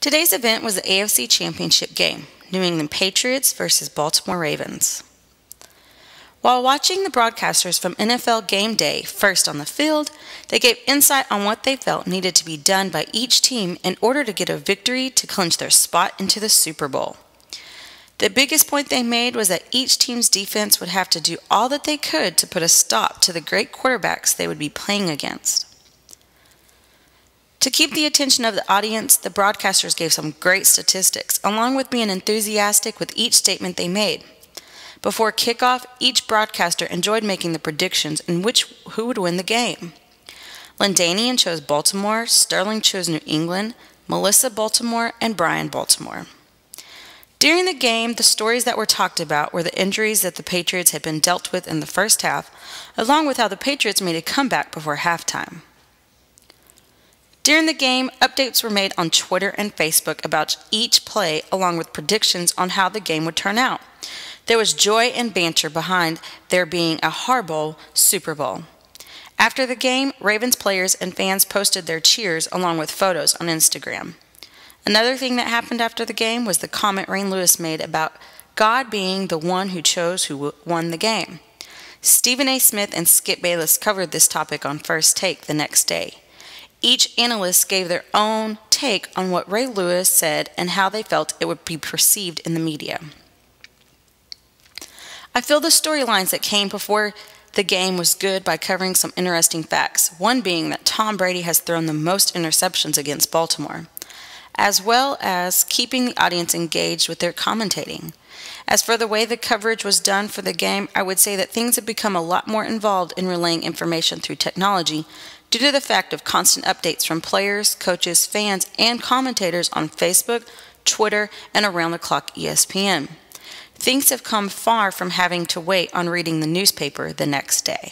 Today's event was the AFC Championship game, New England Patriots versus Baltimore Ravens. While watching the broadcasters from NFL Game Day first on the field, they gave insight on what they felt needed to be done by each team in order to get a victory to clinch their spot into the Super Bowl. The biggest point they made was that each team's defense would have to do all that they could to put a stop to the great quarterbacks they would be playing against. To keep the attention of the audience, the broadcasters gave some great statistics, along with being enthusiastic with each statement they made. Before kickoff, each broadcaster enjoyed making the predictions in who would win the game. Lindanian chose Baltimore, Sterling chose New England, Melissa Baltimore, and Brian Baltimore. During the game, the stories that were talked about were the injuries that the Patriots had been dealt with in the first half, along with how the Patriots made a comeback before halftime. During the game, updates were made on Twitter and Facebook about each play, along with predictions on how the game would turn out. There was joy and banter behind there being a horrible Super Bowl. After the game, Ravens players and fans posted their cheers along with photos on Instagram. Another thing that happened after the game was the comment Rain Lewis made about God being the one who chose who won the game. Stephen A. Smith and Skip Bayless covered this topic on First Take the next day. Each analyst gave their own take on what Ray Lewis said and how they felt it would be perceived in the media. I feel the storylines that came before the game was good by covering some interesting facts, one being that Tom Brady has thrown the most interceptions against Baltimore, as well as keeping the audience engaged with their commentating. As for the way the coverage was done for the game, I would say that things have become a lot more involved in relaying information through technology due to the fact of constant updates from players, coaches, fans, and commentators on Facebook, Twitter, and around-the-clock ESPN. Things have come far from having to wait on reading the newspaper the next day.